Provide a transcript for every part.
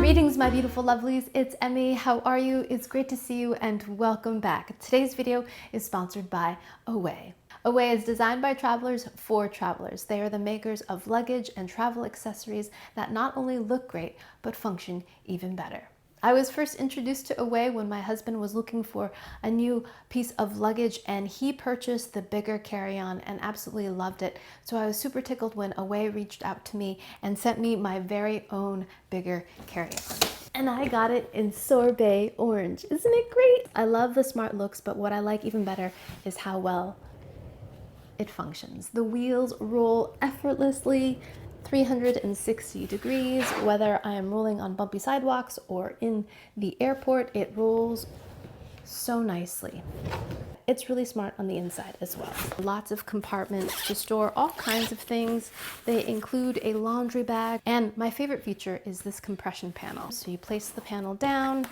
Greetings, my beautiful lovelies. It's Emmy. How are you? It's great to see you and welcome back. Today's video is sponsored by Away. Away is designed by travelers for travelers. They are the makers of luggage and travel accessories that not only look great, but function even better. I was first introduced to Away when my husband was looking for a new piece of luggage and he purchased the bigger carry-on and absolutely loved it. So I was super tickled when Away reached out to me and sent me my very own bigger carry-on. And I got it in sorbet orange. Isn't it great? I love the smart looks, but what I like even better is how well it functions. The wheels roll effortlessly, 360 degrees, whether I am rolling on bumpy sidewalks or in the airport, it rolls so nicely. It's really smart on the inside as well. Lots of compartments to store all kinds of things. They include a laundry bag, and my favorite feature is this compression panel. So you place the panel down,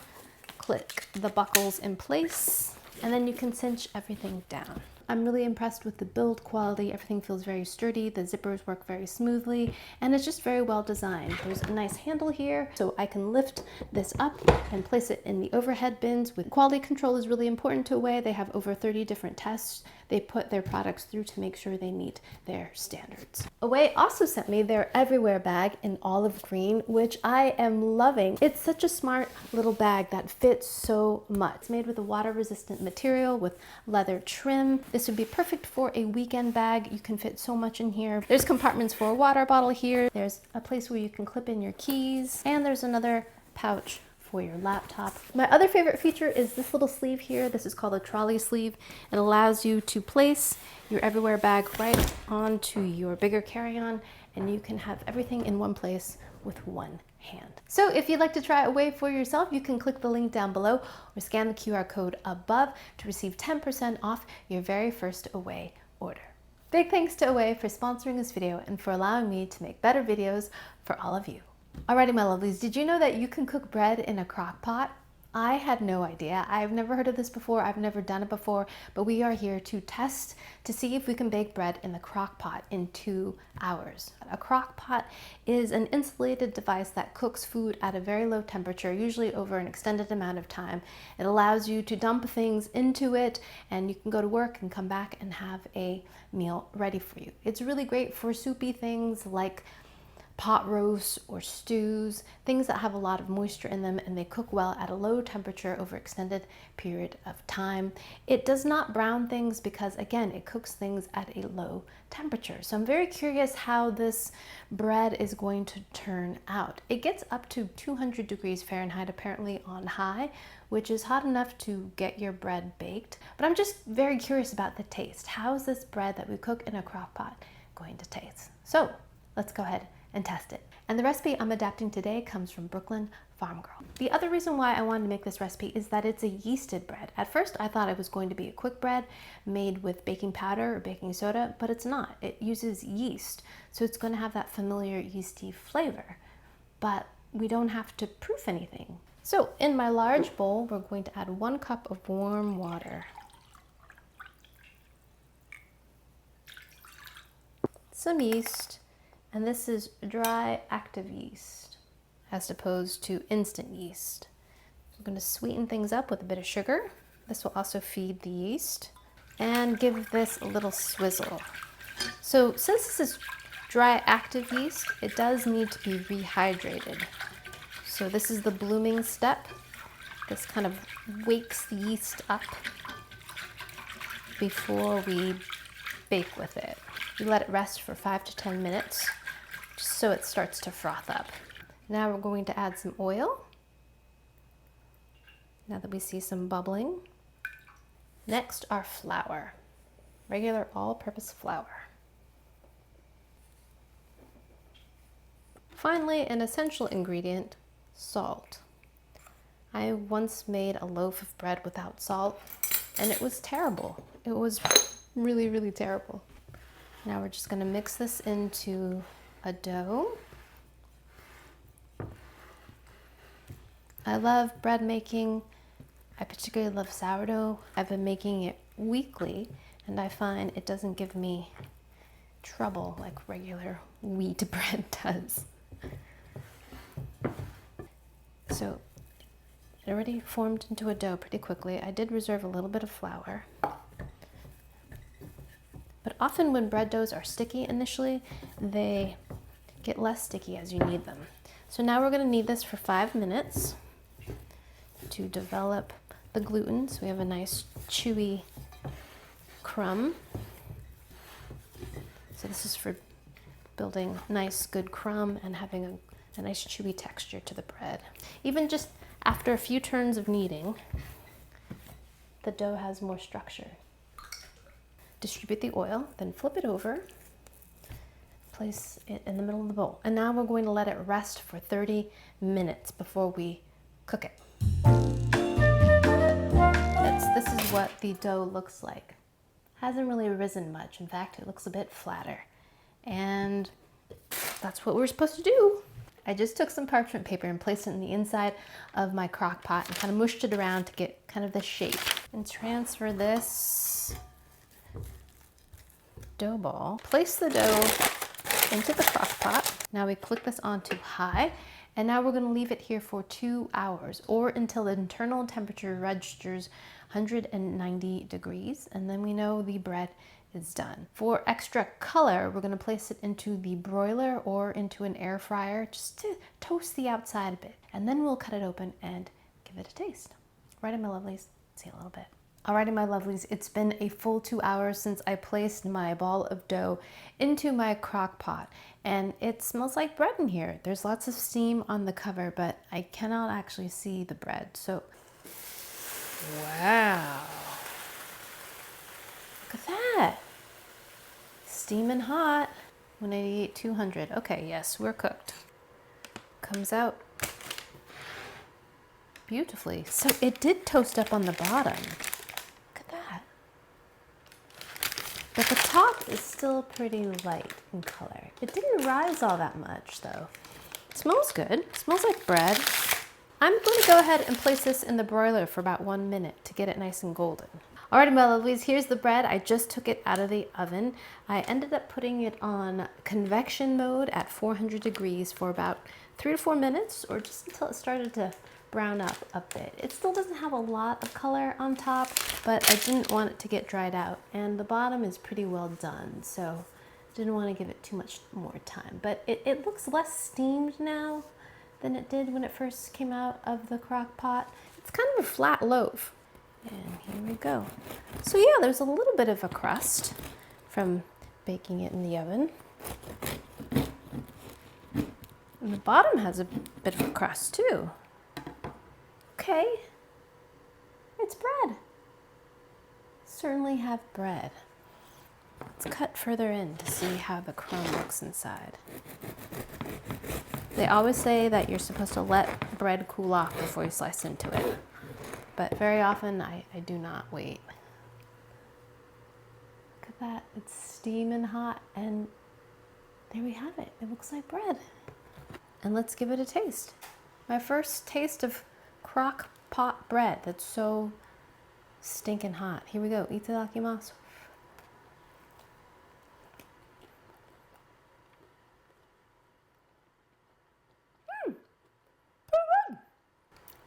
click the buckles in place, and then you can cinch everything down. I'm really impressed with the build quality. Everything feels very sturdy. The zippers work very smoothly, and it's just very well designed. There's a nice handle here, so I can lift this up and place it in the overhead bins. With quality control is really important to Away. They have over 30 different tests they put their products through to make sure they meet their standards. Away also sent me their Everywhere bag in olive green, which I am loving. It's such a smart little bag that fits so much. It's made with a water-resistant material with leather trim. This would be perfect for a weekend bag. You can fit so much in here. There's compartments for a water bottle here. There's a place where you can clip in your keys, and there's another pouch for your laptop. My other favorite feature is this little sleeve here. This is called a trolley sleeve. It allows you to place your Everywhere bag right onto your bigger carry-on, and you can have everything in one place with one hand. So if you'd like to try Away for yourself, you can click the link down below or scan the QR code above to receive 10% off your very first Away order. Big thanks to Away for sponsoring this video and for allowing me to make better videos for all of you. Alrighty, my lovelies, did you know that you can cook bread in a crock pot? I had no idea. I've never heard of this before. I've never done it before, but we are here to test to see if we can bake bread in the crock pot in 2 hours. A crock pot is an insulated device that cooks food at a very low temperature, usually over an extended amount of time. It allows you to dump things into it, and you can go to work and come back and have a meal ready for you. It's really great for soupy things like pot roasts or stews, things that have a lot of moisture in them and they cook well at a low temperature over extended period of time. It does not brown things because, again, it cooks things at a low temperature. So I'm very curious how this bread is going to turn out. It gets up to 200 degrees Fahrenheit apparently on high, which is hot enough to get your bread baked. But I'm just very curious about the taste. How is this bread that we cook in a crock pot going to taste? So let's go ahead and test it. And the recipe I'm adapting today comes from Brooklyn Farm Girl. The other reason why I wanted to make this recipe is that it's a yeasted bread. At first I thought it was going to be a quick bread made with baking powder or baking soda, but it's not. It uses yeast, so it's going to have that familiar yeasty flavor, but we don't have to proof anything. So in my large bowl, we're going to add 1 cup of warm water, some yeast, and this is dry active yeast as opposed to instant yeast. I'm going to sweeten things up with a bit of sugar. This will also feed the yeast and give this a little swizzle. So since this is dry active yeast, it does need to be rehydrated. So this is the blooming step. This kind of wakes the yeast up before we bake with it. You let it rest for 5 to 10 minutes just so it starts to froth up. Now we're going to add some oil. Now that we see some bubbling. Next, our flour, regular all-purpose flour. Finally, an essential ingredient, salt. I once made a loaf of bread without salt, and it was terrible. It was really, really terrible. Now we're just going to mix this into a dough. I love bread making. I particularly love sourdough. I've been making it weekly, and I find it doesn't give me trouble like regular wheat bread does. So it already formed into a dough pretty quickly. I did reserve a little bit of flour. But often when bread doughs are sticky initially, they get less sticky as you knead them. So now we're going to knead this for 5 minutes to develop the gluten. So we have a nice chewy crumb. So this is for building nice good crumb and having a nice chewy texture to the bread. Even just after a few turns of kneading, the dough has more structure. Distribute the oil, then flip it over, place it in the middle of the bowl. And now we're going to let it rest for 30 minutes before we cook it. This is what the dough looks like. Hasn't really risen much. In fact, it looks a bit flatter. And that's what we're supposed to do. I just took some parchment paper and placed it in the inside of my crock pot and kind of mushed it around to get kind of the shape. And transfer this dough ball. Place the dough into the crock pot. Now we click this onto high, and now we're going to leave it here for 2 hours or until the internal temperature registers 190 degrees, and then we know the bread is done. For extra color, we're going to place it into the broiler or into an air fryer just to toast the outside a bit, and then we'll cut it open and give it a taste. Alrighty, my lovelies, see you in a little bit. Alrighty, my lovelies, it's been a full 2 hours since I placed my ball of dough into my crock pot, and it smells like bread in here. There's lots of steam on the cover, but I cannot actually see the bread. So, wow, look at that. Steaming hot, 188, 200. Okay, yes, we're cooked. Comes out beautifully. So it did toast up on the bottom. But the top is still pretty light in color. It didn't rise all that much though. It smells good. It smells like bread. I'm going to go ahead and place this in the broiler for about 1 minute to get it nice and golden. Alrighty, my lovelies, here's the bread. I just took it out of the oven. I ended up putting it on convection mode at 400 degrees for about 3 to 4 minutes, or just until it started to brown up a bit. It still doesn't have a lot of color on top, but I didn't want it to get dried out, and the bottom is pretty well done, so didn't want to give it too much more time. But it looks less steamed now than it did when it first came out of the crock pot. It's kind of a flat loaf, and here we go. So yeah, there's a little bit of a crust from baking it in the oven, and the bottom has a bit of a crust too. Okay, it's bread. Certainly have bread. Let's cut further in to see how the crumb looks inside. They always say that you're supposed to let bread cool off before you slice into it, but very often I do not wait. Look at that, it's steaming hot, and there we have it. It looks like bread. And let's give it a taste. My first taste of crock pot bread that's so stinking hot. Here we go. Itadakimasu.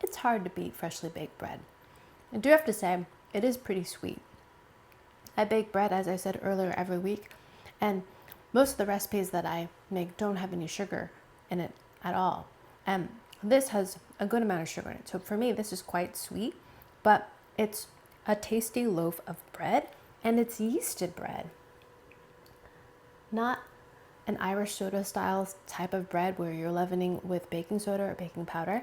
It's hard to beat freshly baked bread. I do have to say, it is pretty sweet. I bake bread, as I said earlier, every week, and most of the recipes that I make don't have any sugar in it at all. And this has a good amount of sugar in it. So for me, this is quite sweet, but it's a tasty loaf of bread, and it's yeasted bread. Not an Irish soda style type of bread where you're leavening with baking soda or baking powder.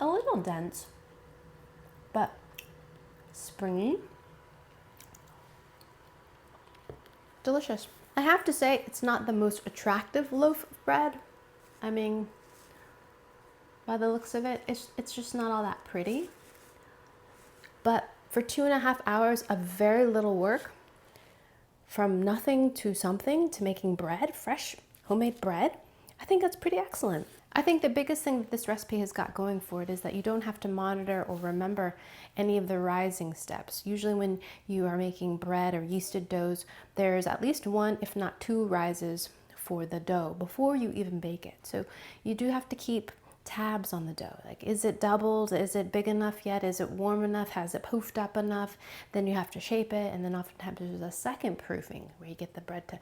A little dense, but springy. Delicious. I have to say, it's not the most attractive loaf of bread. I mean, by the looks of it, it's just not all that pretty. But for 2.5 hours of very little work, from nothing to something to making bread, fresh homemade bread, I think that's pretty excellent. I think the biggest thing that this recipe has got going for it is that you don't have to monitor or remember any of the rising steps. Usually when you are making bread or yeasted doughs, there's at least 1, if not 2 rises for the dough before you even bake it. So you do have to keep tabs on the dough. Like, is it doubled? Is it big enough yet? Is it warm enough? Has it poofed up enough? Then you have to shape it, and then oftentimes there's a second proofing where you get the bread to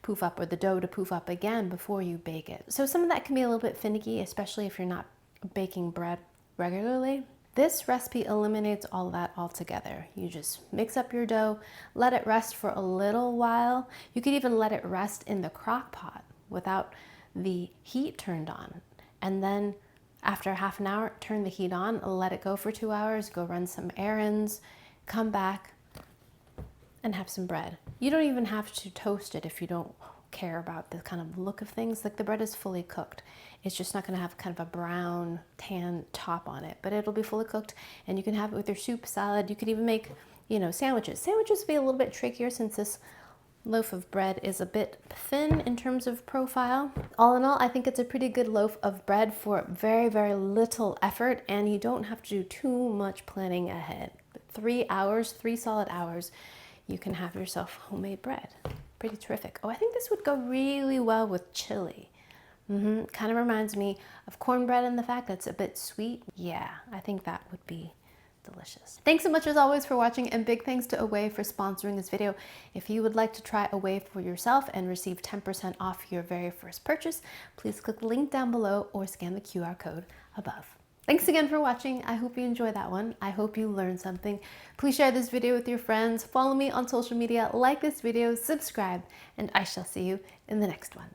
poof up or the dough to poof up again before you bake it. So some of that can be a little bit finicky, especially if you're not baking bread regularly. This recipe eliminates all that altogether. You just mix up your dough, let it rest for a little while. You could even let it rest in the crock pot without the heat turned on. And then after half an hour, turn the heat on, let it go for 2 hours, go run some errands, come back and have some bread. You don't even have to toast it if you don't care about the kind of look of things. Like, the bread is fully cooked. It's just not gonna have kind of a brown tan top on it, but it'll be fully cooked, and you can have it with your soup, salad. You could even make, you know, sandwiches. Sandwiches would be a little bit trickier since this loaf of bread is a bit thin in terms of profile. All in all, I think it's a pretty good loaf of bread for very, very little effort, and you don't have to do too much planning ahead. 3 hours, 3 solid hours, you can have yourself homemade bread. Pretty terrific. Oh, I think this would go really well with chili. Kind of reminds me of cornbread and the fact that it's a bit sweet. Yeah, I think that would be delicious. Thanks so much as always for watching, and big thanks to Away for sponsoring this video. If you would like to try Away for yourself and receive 10% off your very first purchase, please click the link down below or scan the QR code above. Thanks again for watching. I hope you enjoyed that one. I hope you learned something. Please share this video with your friends, follow me on social media, like this video, subscribe, and I shall see you in the next one.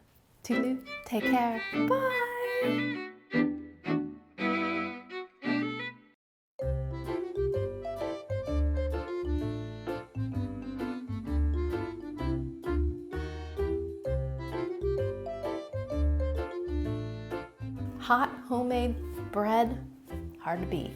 Toodaloo, take care, bye! Hot homemade bread, hard to beat.